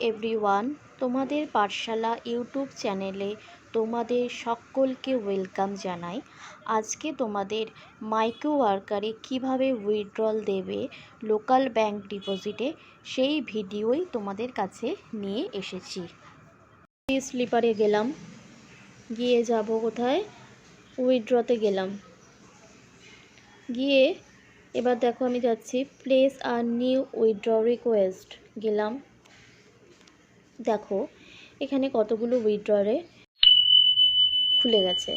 Everyone, তোমাদের পাঠশালা YouTube চ্যানেলে তোমাদের সকলকে ওয়েলকাম জানাই। আজকে তোমাদের মাইক্রো ওয়ার্কারে কীভাবে উইথড্রল দেবে লোকাল ব্যাংক ডিপোজিটে সেই ভিডিওই তোমাদের কাছে নিয়ে এসেছি। স্লিপারে গেলাম, গিয়ে যাব কোথায়, উইথড্রতে গেলাম, গিয়ে এবার দেখো আমি যাচ্ছি place a new withdraw request, গেলাম। দেখো এখানে কতগুলো উইথড্ররে খুলে গেছে,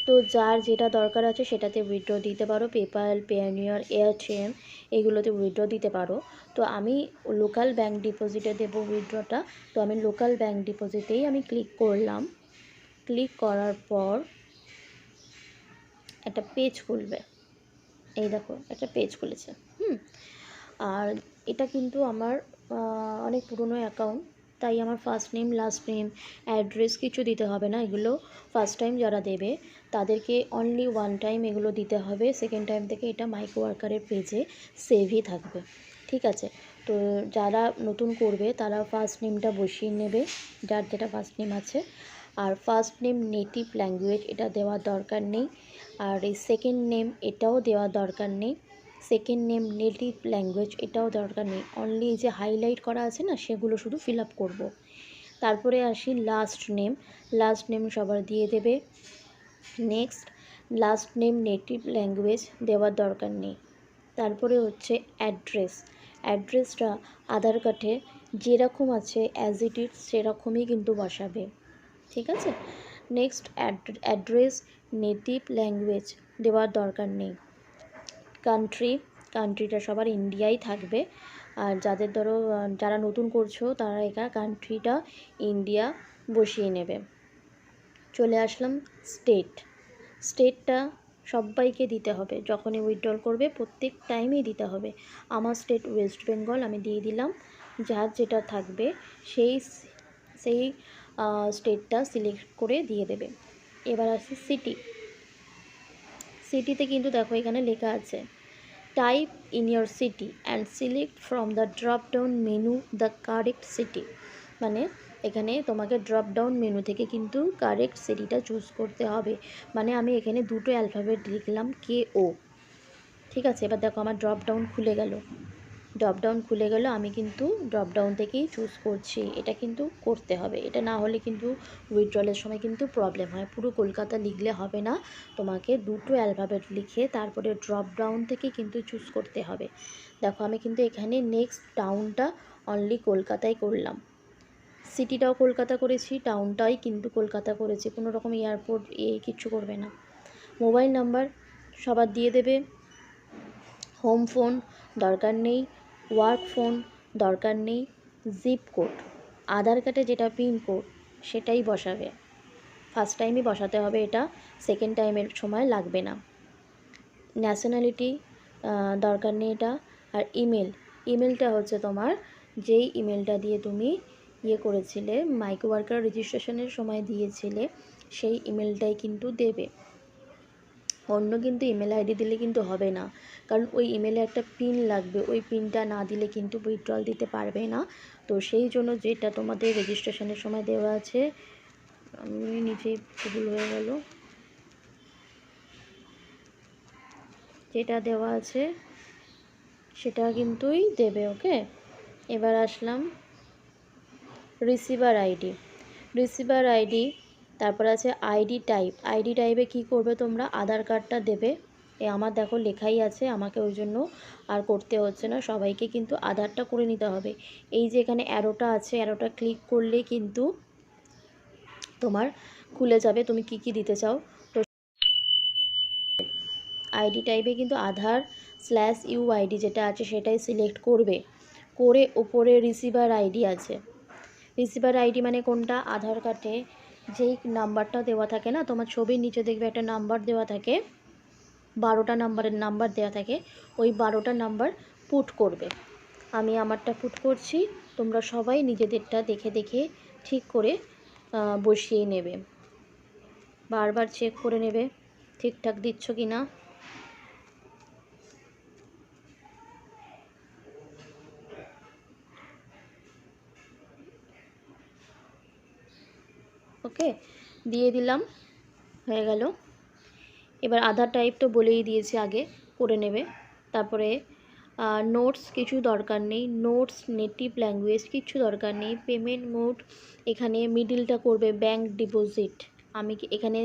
তো যার যেটা দরকার আছে সেটাতে উইথড্র দিতে পারো। পেপ্যাল, পেওনিয়ার, এয়ারটেল এগুলোতে উইথড্র দিতে পারো। তো আমি লোকাল ব্যাংক ডিপোজিটে দেবো উইথড্রটা, তো আমি লোকাল ব্যাংক ডিপোজিটেই আমি ক্লিক করলাম। ক্লিক করার পর একটা পেজ খুলবে, এই দেখো একটা পেজ খুলেছে। আর এটা কিন্তু আমার অনেক পুরনো অ্যাকাউন্ট, তাই আমার first name, last name, address কিছু দিতে হবে না। এগুলো ফার্স্ট টাইম যারা দেবে তাদেরকে অনলি ওয়ান টাইম এগুলো দিতে হবে। সেকেন্ড টাইম থেকে এটা মাইক্রো ওয়ার্কারের পেজে সেভই থাকবে, ঠিক আছে? তো যারা নতুন করবে তারা ফার্স্ট নেমটা বসিয়ে নেবে, যার যেটা ফার্স্ট নেম আছে। আর ফার্স্ট নেম নেটিভ ল্যাঙ্গুয়েজ এটা দেওয়ার দরকার নেই। আর এই সেকেন্ড নেম এটাও দেওয়ার দরকার নেই। সেকেন্ড নেম নেটিভ ল্যাঙ্গুয়েজ এটাও দরকার নেই, অনলি যে হাইলাইট করা আছে না সেগুলো শুধু ফিল আপ করবো। তারপরে আসি লাস্ট নেম, লাস্ট নেম সবার দিয়ে দেবে। Next, last name native language দেওয়ার দরকার নেই। তারপরে হচ্ছে অ্যাড্রেস, অ্যাড্রেসটা আধার কার্ডে যেরকম আছে অ্যাজ ইট ইজ সেরকমই কিন্তু বসাবে, ঠিক আছে? নেক্সট, অ্যাড্রেস নেটিভ ল্যাঙ্গুয়েজ দেওয়ার দরকার নেই। কান্ট্রিটা সবার ইন্ডিয়াই থাকবে। আর যাদের ধরো যারা নতুন করছো তারা এটা কান্ট্রিটা ইন্ডিয়া বসিয়ে নেবে। চলে আসলাম স্টেটটা সবাইকে দিতে হবে, যখনই উইথড্রল করবে প্রত্যেক টাইমেই দিতে হবে। আমার স্টেট ওয়েস্ট বেঙ্গল, আমি দিয়ে দিলাম। যার যেটা থাকবে সেই স্টেটটা সিলেক্ট করে দিয়ে দেবে। এবার আসি সিটিতে কিন্তু দেখো এখানে লেখা আছে type in your city and select from the drop down menu the correct city. মানে এখানে তোমাকে ড্রপ ডাউন মেনু থেকে কিন্তু কারেক্ট সিটিটা চুজ করতে হবে। মানে আমি এখানে দুটো অ্যালফাবেট লিখলাম KO, ঠিক আছে? এবার দেখো আমার ড্রপ ডাউন খুলে গেল, আমি কিন্তু ড্রপ ডাউন থেকেই চুজ করছি। এটা কিন্তু করতে হবে, এটা না হলে কিন্তু উইথড্রলের সময় কিন্তু প্রবলেম হয়। পুরো কলকাতা লিখলে হবে না, তোমাকে দুটো অ্যালফাবেট লিখে তারপরে ড্রপ ডাউন থেকে কিন্তু চুজ করতে হবে। দেখো আমি কিন্তু এখানে নেক্সট টাউনটা অনলি কলকাতায় করলাম, সিটিটাও কলকাতা করেছি, টাউনটাই কিন্তু কলকাতা করেছি, কোনো রকম এয়ারপোর্ট কিচ্ছু করবে না। মোবাইল নাম্বার সবার দিয়ে দেবে। হোম ফোন দরকার নেই, ওয়ার্ক ফোন দরকার নেই। জিপ কোড, আধার কার্ডে যেটা পিন কোড সেটাই বসাবে। ফার্স্ট টাইমই বসাতে হবে এটা, সেকেন্ড টাইমের সময় লাগবে না। ন্যাশনালিটি দরকার নেই এটা। আর ইমেলটা হচ্ছে তোমার যেই ইমেলটা দিয়ে তুমি করেছিলে, মাইক্রো ওয়ার্কার রেজিস্ট্রেশনের সময় দিয়েছিলে, সেই ইমেলটাই কিন্তু দেবে। অন্য কিন্তু ইমেল আইডি দিলে কিন্তু হবে না, কারণ ওই ইমেলে একটা পিন লাগবে, ওই পিনটা না দিলে কিন্তু উইথড্রল দিতে পারবে না। তো সেই জন্য যেটা তোমাদের রেজিস্ট্রেশনের সময় দেওয়া আছে, আমি নিজেই ভুল হয়ে গেল, যেটা দেওয়া আছে সেটা কিন্তুই দেবে, ওকে? এবার আসলাম রিসিভার আইডি, তারপর আছে আইডি টাইপে কী করবে তোমরা, আধার কার্ডটা দেবে। আমার দেখো লেখাই আছে, আমাকে ওই জন্য আর করতে হচ্ছে না, সবাইকে কিন্তু আধারটা করে নিতে হবে। এই যে এখানে অ্যারোটা আছে, অ্যারোটা ক্লিক করলে কিন্তু তোমার খুলে যাবে তুমি কি দিতে চাও। তো আইডি টাইপে কিন্তু আধার/UID যেটা আছে সেটাই সিলেক্ট করবে, করে ওপরে রিসিভার আইডি আছে। রিসিভার আইডি মানে কোনটা, আধার কার্ডে যেই নাম্বারটা দেওয়া থাকে না, তোমার ছবির নিচে দেখবে একটা নাম্বার দেওয়া থাকে, 12টা নাম্বারের নাম্বার দেওয়া থাকে, ওই 12টা নাম্বার পুট করবে। আমি আমারটা পুট করছি, তোমরা সবাই নিজেদেরটা দেখে দেখে ঠিক করে বসিয়ে নেবে, বারবার চেক করে নেবে ঠিকঠাক দিচ্ছ কি না। ওকে, দিয়ে দিলাম, হয়ে গেল। এবার আধার টাইপ তো বলেই দিয়েছি, আগে করে নেবে। তারপরে নোটস কিছু দরকার নেই, নোটস নেটিভ ল্যাঙ্গুয়েজ কিছু দরকার নেই। পেমেন্ট মোড এখানে মিডিলটা করবে ব্যাঙ্ক ডিপোজিট। আমি এখানে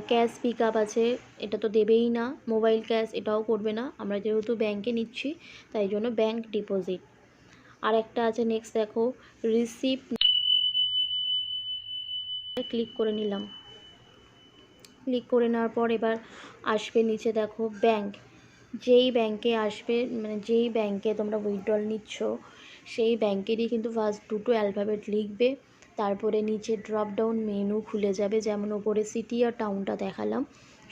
ক্যাশ পিক আপ আছে, এটা তো দেবেই না। মোবাইল ক্যাশ এটাও করবে না, আমরা যেহেতু ব্যাঙ্কে নিচ্ছি তাই জন্য ব্যাঙ্ক ডিপোজিট। আর একটা আছে নেক্সট, দেখো রিসিপ্ট, ক্লিক করে নিলাম। ক্লিক করে নেওয়ার পর এবার আসবে নিচে দেখো ব্যাঙ্ক, যেই ব্যাঙ্কে আসবে মানে যেই ব্যাঙ্কে তোমরা উইথড্রল নিচ্ছ সেই ব্যাঙ্কেরই কিন্তু ফার্স্ট দুটো অ্যালফাবেট লিখবে। তারপরে নিচে ড্রপ ডাউন মেনু খুলে যাবে, যেমন ওপরে সিটি আর টাউনটা দেখালাম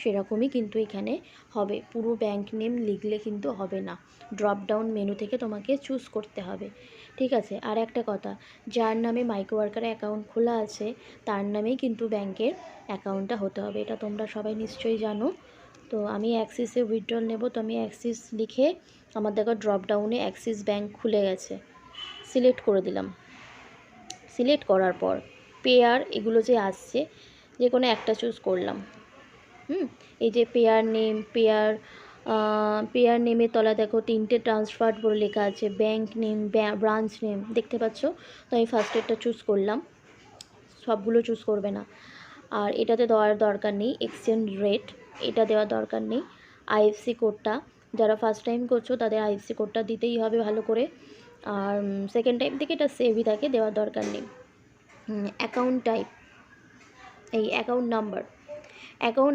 সেরকমই কিন্তু এখানে হবে। পুরো ব্যাঙ্ক নেম লিখলে কিন্তু হবে না, ড্রপ ডাউন মেনু থেকে তোমাকে চুজ করতে হবে, ঠিক আছে। আর একটা কথা, যার নামে মাইক্রো ওয়ার্কারে অ্যাকাউন্ট খোলা আছে তার নামেই কিন্তু ব্যাঙ্কের অ্যাকাউন্টটা হতে হবে, এটা তোমরা সবাই নিশ্চয়ই জানো। তো আমি অ্যাক্সিসে উইথড্রল নেব, তো আমি অ্যাক্সিস লিখে আমার দেখো ড্রপ ডাউনে অ্যাক্সিস ব্যাঙ্ক খুলে গেছে, সিলেক্ট করে দিলাম। সিলেক্ট করার পর পেয়ার এগুলো যে আসছে যে কোনো একটা চুজ করলাম। এই যে পেয়ার নেম, পেয়ার নেমের তলা দেখো তিনটে ট্রান্সফার বলে লেখা আছে, ব্যাঙ্ক নেম, ব্রাঞ্চ নেম দেখতে পাচ্ছ। তো আমি ফার্স্টেরটা চুজ করলাম, সবগুলো চুজ করবে না। আর এটাতে দেওয়ার দরকার নেই এক্সচেঞ্জ রেট, এটা দেওয়ার দরকার নেই। আইএফসি কোডটা যারা ফার্স্ট টাইম করছো তাদের আইএফসি কোডটা দিতেই হবে ভালো করে। আর সেকেন্ড টাইম থেকে এটা সেভই থাকে, দেওয়ার দরকার নেই। অ্যাকাউন্ট টাইপ, এই অ্যাকাউন্ট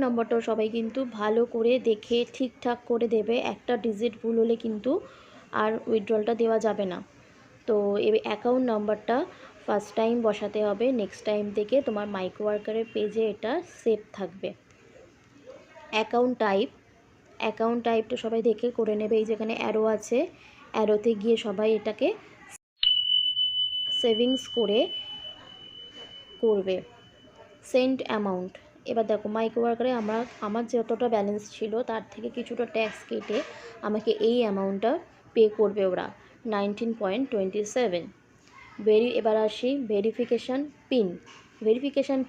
নাম্বারটাও সবাই কিন্তু ভালো করে দেখে ঠিকঠাক করে দেবে, একটা ডিজিট ভুল হলে কিন্তু আর উইথড্রলটা দেওয়া যাবে না। তো এই অ্যাকাউন্ট নাম্বারটা ফার্স্ট টাইম বসাতে হবে, নেক্সট টাইম থেকে তোমার মাইক্রো ওয়ার্কারের পেজে এটা সেভ থাকবে। অ্যাকাউন্ট টাইপটা সবাই দেখে করে নেবে, এই যেখানে অ্যারো আছে অ্যারোতে গিয়ে সবাই এটাকে সেভিংস করে করবে। সেন্ট অ্যামাউন্ট, এবার দেখো মাইক্রো ওয়ার্কারে আমার যতটা ব্যালেন্স ছিল তার থেকে কিছুটা ট্যাক্স কেটে আমাকে এই অ্যামাউন্টটা পে করবে ওরা, 19.27। এবার আসি ভেরিফিকেশান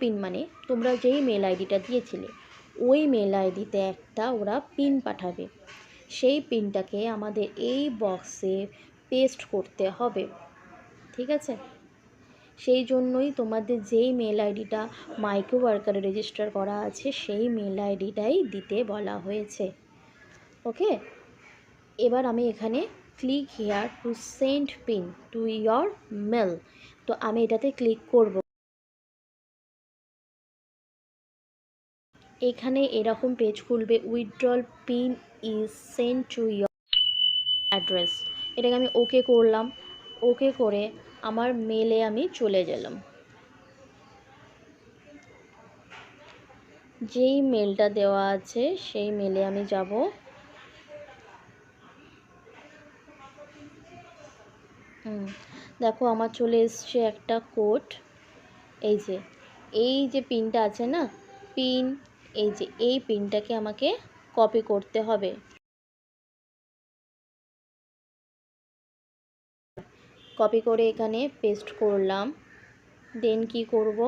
পিন মানে তোমরা যেই মেল আইডিটা দিয়েছিলে ওই মেল আইডিতে একটা ওরা পিন পাঠাবে, সেই পিনটাকে আমাদের এই বক্সে পেস্ট করতে হবে, ঠিক আছে। সেই জন্যই তোমাদের যেই মেল আইডিটা মাইক্রো ওয়ার্কারে রেজিস্টার করা আছে সেই মেল আইডিটাই দিতে বলা হয়েছে, ওকে। এবার আমি এখানে click here to send pin to your mail, তো আমি এটাতে ক্লিক করব। এখানে এরকম পেজ খুলবে, withdrawal pin is send to your address, এটাকে আমি ওকে করলাম। ওকে করে আমার মেলে আমি চলে গেলাম, যেই মেলটা দেওয়া আছে সেই মেলে আমি যাব। দেখো আমার চলে এসছে একটা কোড, এই যে পিনটা আছে না পিন, এই পিনটাকে আমাকে কপি করতে হবে। কপি করে এখানে পেস্ট করলাম, দেন কি করব,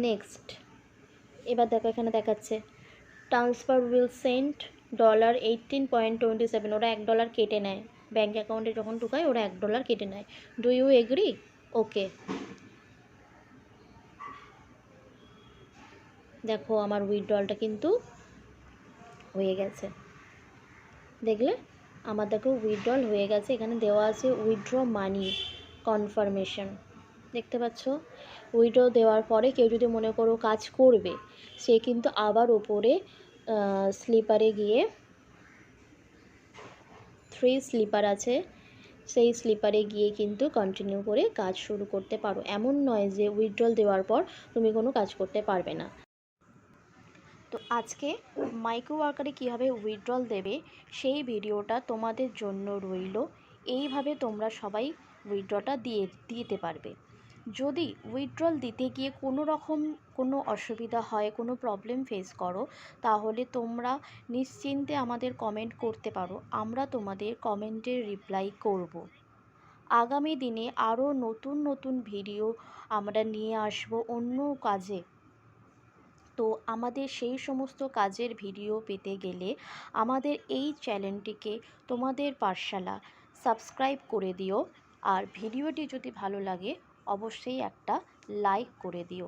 নেক্সট। এবার দেখো এখানে দেখাচ্ছে ট্রান্সফার উইল সেন্ড $18.27, ওরা $1 কেটে নেয় ব্যাঙ্ক অ্যাকাউন্টে যখন ঢুকায়, ওরা $1 কেটে নেয়। Do you agree? ওকে। দেখো আমার উইথড্রলটা কিন্তু হয়ে গেছে, দেখলে আমার দেখো উইথড্রল হয়ে গেছে। এখানে দেওয়া আছে উইথড্র মানি কনফার্মেশন, দেখতে পাচ্ছ। উইথড্র দেওয়ার পরে কেউ যদি মনে করো কাজ করবে, সে কিন্তু আবার ওপরে স্লিপারে গিয়ে 3 স্লিপার আছে, সেই স্লিপারে গিয়ে কিন্তু কন্টিনিউ করে কাজ শুরু করতে পারো। এমন নয় যে উইথড্রল দেওয়ার পর তুমি কোনো কাজ করতে পারবে না। তো আজকে মাইক্রো ওয়ার্কারে কীভাবে উইথড্রল দেবে সেই ভিডিওটা তোমাদের জন্য রইল। এইভাবে তোমরা সবাই উইথড্রটা দিতে পারবে। যদি উইথড্রল দিতে গিয়ে কোনো অসুবিধা হয়, কোনো প্রবলেম ফেস করো, তাহলে তোমরা নিশ্চিন্তে আমাদের কমেন্ট করতে পারো, আমরা তোমাদের কমেন্টের রিপ্লাই করব। আগামী দিনে আরও নতুন নতুন ভিডিও আমরা নিয়ে আসব অন্য কাজে। তো আমাদের সেই সমস্ত কাজের ভিডিও পেতে গেলে আমাদের এই চ্যানেলটিকে তোমাদের পাঠশালা সাবস্ক্রাইব করে দিও। আর ভিডিওটি যদি ভালো লাগে অবশ্যই একটা লাইক করে দিও।